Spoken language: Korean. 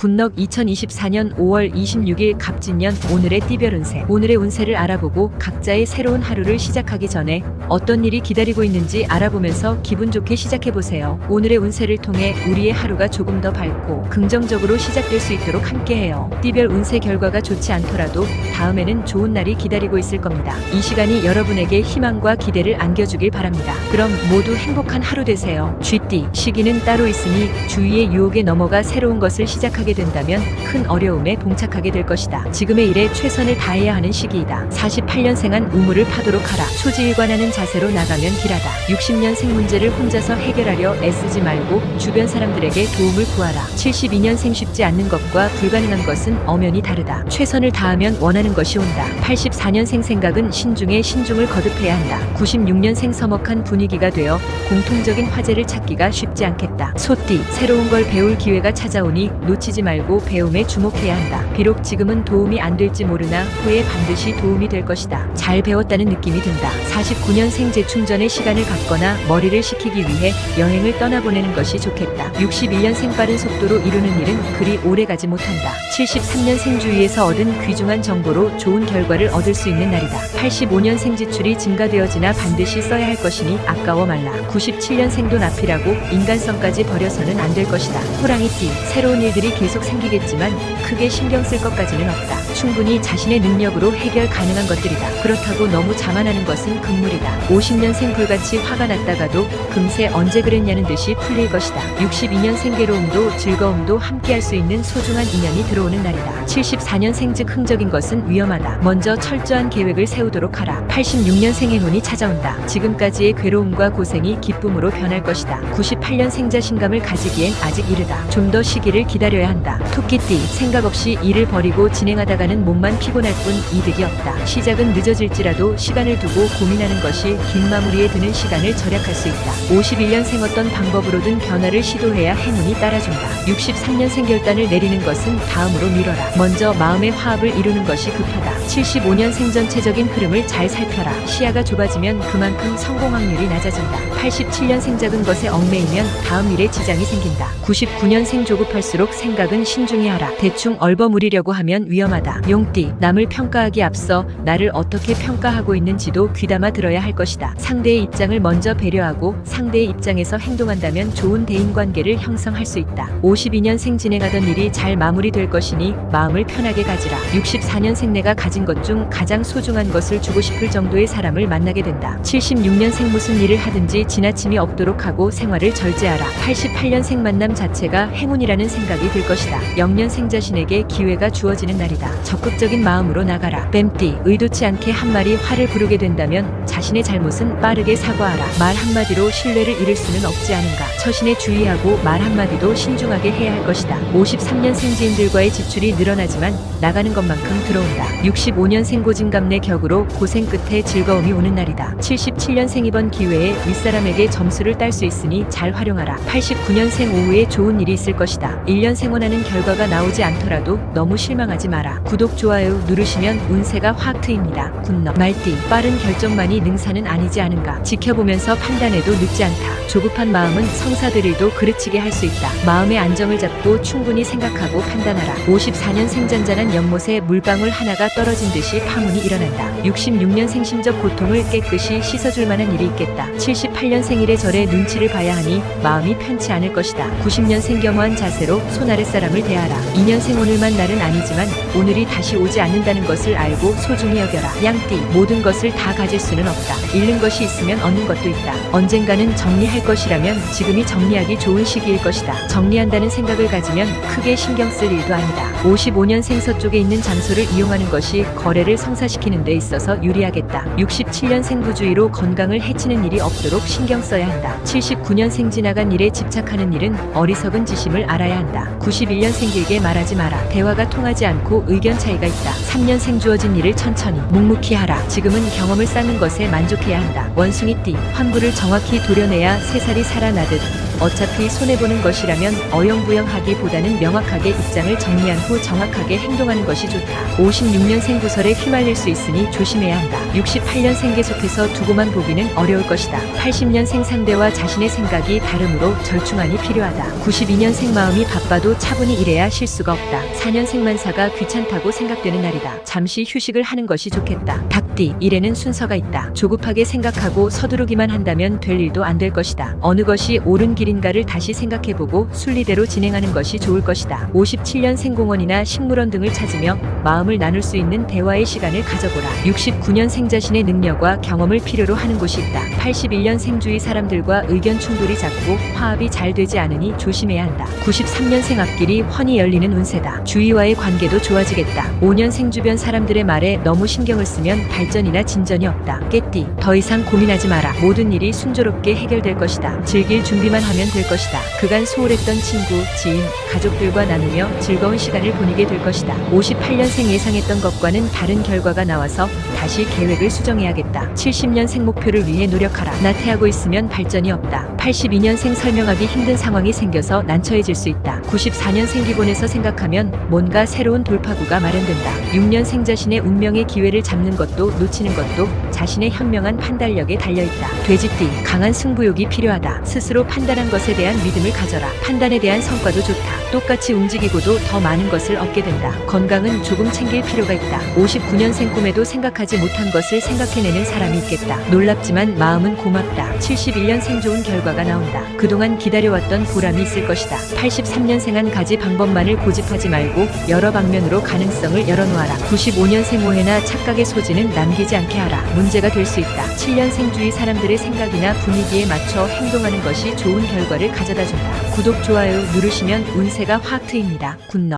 굿넉 2024년 5월 26일 갑진년 오늘의 띠별 운세. 오늘의 운세를 알아보고 각자의 새로운 하루를 시작하기 전에 어떤 일이 기다리고 있는지 알아보면서 기분 좋게 시작해보세요. 오늘의 운세를 통해 우리의 하루가 조금 더 밝고 긍정적으로 시작될 수 있도록 함께해요. 띠별 운세 결과가 좋지 않더라도 다음에는 좋은 날이 기다리고 있을 겁니다. 이 시간이 여러분에게 희망과 기대를 안겨주길 바랍니다. 그럼 모두 행복한 하루 되세요. 쥐띠, 시기는 따로 있으니 주위의 유혹에 넘어가 새로운 것을 시작하게 된다면 큰 어려움에 봉착하게 될 것이다. 지금의 일에 최선을 다해야 하는 시기이다. 48년생한 우물을 파도록 하라. 초지일관하는 자세로 나가면 길하다. 60년생 문제를 혼자서 해결하려 애쓰지 말고 주변 사람들에게 도움을 구하라. 72년생 쉽지 않는 것과 불가능한 것은 엄연히 다르다. 최선을 다하면 원하는 것이 온다. 84년생 생각은 신중에 신중을 거듭해야 한다. 96년생 서먹한 분위기가 되어 공통적인 화제를 찾기가 쉽지 않겠다. 소띠, 새로운 걸 배울 기회가 찾아오니 놓치지 말고 배움에 주목해야 한다. 비록 지금은 도움이 안 될지 모르나 후에 반드시 도움이 될 것이다. 잘 배웠다는 느낌이 든다. 49년생 재충전의 시간을 갖거나 머리를 식히기 위해 여행을 떠나보내는 것이 좋겠다. 61년생 빠른 속도로 이루는 일은 그리 오래가지 못한다. 73년생 주위에서 얻은 귀중한 정보로 좋은 결과를 얻을 수 있는 날이다. 85년생 지출이 증가되어지나 반드시 써야 할 것이니 아까워 말라. 97년생도 나필하고 인간성까지 버려서는 안 될 것이다. 호랑이띠, 새로운 일들이 계속 생기겠지만 크게 신경 쓸 것까지는 없다. 충분히 자신의 능력으로 해결 가능한 것들이다. 그렇다고 너무 자만하는 것은 금물이다. 50년생 불같이 화가 났다가도 금세 언제 그랬냐는 듯이 풀릴 것이다. 62년생 괴로움도 즐거움도 함께할 수 있는 소중한 인연이 들어오는 날이다. 74년생 즉 흥적인 것은 위험하다. 먼저 철저한 계획을 세우도록 하라. 86년생 행운이 찾아온다. 지금까지의 괴로움과 고생이 기쁨으로 변할 것이다. 98년생 자신감을 가지기엔 아직 이르다. 좀 더 시기를 기다려야 한다. 토끼띠, 생각 없이 일을 벌이고 진행하다가는 몸만 피곤할 뿐 이득이 없다. 시작은 늦어질지라도 시간을 두고 고민하는 것이 긴 마무리에 드는 시간을 절약할 수 있다. 51년생 어떤 방법으로든 변화를 시도해야 행운이 따라준다. 63년생 결단을 내리는 것은 다음으로 미뤄라. 먼저 마음의 화합을 이루는 것이 급하다. 75년생 전체적인 흐름을 잘 살펴라. 시야가 좁아지면 그만큼 성공 확률이 낮아진다. 87년생 작은 것에 얽매이면 다음 일에 지장이 생긴다. 99년생 조급할수록 생각은 신중히 하라. 대충 얼버무리려고 하면 위험하다. 용띠, 남을 평가하기 앞서 나를 어떻게 평가하고 있는지도 귀담아 들어야 할 것이다. 상대의 입장을 먼저 배려하고 상대의 입장에서 행동한다면 좋은 대인관계를 형성할 수 있다. 52년생 진행하던 일이 잘 마무리될 것이니 마음을 편하게 가지라. 64년생 내가 가진 것 중 가장 소중한 것을 주고 싶을 정도의 사람을 만나게 된다. 76년생 무슨 일을 하든지 지나침이 없도록 하고 생활을 절제하라. 88년생 만남 자체가 행운이라는 생각이 들 것이다. 0년생 자신에게 기회가 주어지는 날이다. 적극적인 마음으로 나가라. 뱀띠, 의도치 않게 한 말이 화를 부르게 된다면 자신의 잘못은 빠르게 사과하라. 말 한마디로 신뢰를 잃을 수는 없지 않은가. 처신에 주의하고 말 한마디도 신중하게 해야 할 것이다. 53년생 지인들과의 지출이 늘어나지만 나가는 것만큼 들어온다. 65년생 고진감래 격으로 고생 끝에 즐거움이 오는 날이다. 77년생 이번 기회에 윗사람에게 점수를 딸 수 있으니 잘 활용하라. 89년생 오후에 좋은 일이 있을 것이다. 1년 원하는 결과가 나오지 않더라도 너무 실망하지 마라. 구독, 좋아요 누르시면 운세가 확 트입니다. 굿넉. 말띠, 빠른 결정만이 능사는 아니지 않은가. 지켜보면서 판단해도 늦지 않다. 조급한 마음은 성사들일도 그르치게 할 수 있다. 마음의 안정을 잡고 충분히 생각하고 판단하라. 54년생 잔잔한 연못에 물방울 하나가 떨어진 듯이 파문이 일어난다. 66년생 심적 고통을 깨끗이 씻어줄 만한 일이 있겠다. 78년생 이래저래 눈치를 봐야 하니 마음이 편치 않을 것이다. 90년생 겸허한 자세로 손 아랫 사람을 대하라. 2년생 오늘만 날은 아니지만 오늘이 다시 오지 않는다는 것을 알고 소중히 여겨라. 양띠, 모든 것을 다 가질 수는 없다. 잃는 것이 있으면 얻는 것도 있다. 언젠가는 정리할 것이라면 지금이 정리하기 좋은 시기일 것이다. 정리한다는 생각을 가지면 크게 신경 쓸 일도 아니다. 55년생 서쪽에 있는 장소를 이용하는 것이 거래를 성사시키는 데 있어서 유리하겠다. 67년생 부주의로 건강을 해치는 일이 없도록 신경 써야 한다. 79년생 지나간 일에 집착하는 일은 어리석은 지심을 알아야 한다. 91년생 길게 말하지 마라. 대화가 통하지 않고 의견 차이가 있다. 3년생 주어진 일을 천천히 묵묵히 하라. 지금은 경험을 쌓는 것에 만족해야 한다. 원숭이띠, 환부를 정확히 도려내야 새살이 살아나듯 어차피 손해보는 것이라면 어영부영하기보다는 명확하게 입장을 정리한 후 정확하게 행동하는 것이 좋다. 56년생 구설에 휘말릴 수 있으니 조심해야 한다. 68년생 계속해서 두고만 보기는 어려울 것이다. 80년생 상대와 자신의 생각이 다르므로 절충안이 필요하다. 92년생 마음이 바빠도 차분히 일해야 실수가 없다. 4년생 만사가 귀찮다고 생각되는 날이다. 잠시 휴식을 하는 것이 좋겠다. 닭띠, 일에는 순서가 있다. 조급하게 생각하고 서두르기만 한다면 될 일도 안 될 것이다. 어느 것이 옳은 길인가를 다시 생각해보고 순리대로 진행하는 것이 좋을 것이다. 57년생 공원이나 식물원 등을 찾으며 마음을 나눌 수 있는 대화의 시간을 가져보라. 69년생 자신의 능력과 경험을 필요로 하는 곳이 있다. 81년생 주위 사람들과 의견 충돌이 잦고 화합이 잘 되지 않으니 조심해야 한다. 93년생 앞길이 훤히 열리는 운세다. 주위와의 관계도 좋아지겠다. 5년생 주변 사람들의 말에 너무 신경을 쓰면 발전이나 진전이 없다. 깨띠, 더 이상 고민하지 마라. 모든 일이 순조롭게 해결될 것이다. 즐길 준비만 하면 될 것이다. 그간 소홀했던 친구, 지인, 가족들과 나누며 즐거운 시간을 보내게 될 것이다. 58년생 예상했던 것과는 다른 결과가 나와서 다시 계획을 수정해야겠다. 70년생 목표를 위해 노력하라. 나태하고 있으면 발전이 없다. 82년생 설명하기 힘든 상황이 생겨서 난처해질 수 있다. 94년생 기본에서 생각하면 뭔가 새로운 돌파구가 마련된다. 6년생 자신의 운명의 기회를 잡는 것도 놓치는 것도 자신의 현명한 판단력에 달려있다. 돼지띠, 강한 승부욕이 필요하다. 스스로 판단한 것에 대한 믿음을 가져라. 판단에 대한 성과도 좋다. 똑같이 움직이고도 더 많은 것을 얻게 된다. 건강은 조금 챙길 필요가 있다. 59년생 꿈에도 생각하지 못한 것을 생각해내는 사람이 있겠다. 놀랍지만 마음은 고맙다. 71년생 좋은 결과가 나온다. 그동안 기다려왔던 보람이 있을 것이다. 83년생 한 가지 방법만을 고집하지 말고 여러 방면으로 가능성을 열어놓아라. 95년생 오해나 착각의 소지는 남기지 않게 하라. 문제가 될 수 있다. 7년생 주위 사람들의 생각이나 분위기에 맞춰 행동하는 것이 좋은 결과를 가져다준다. 구독, 좋아요 누르시면 운세가 확 트입니다. 굿럭.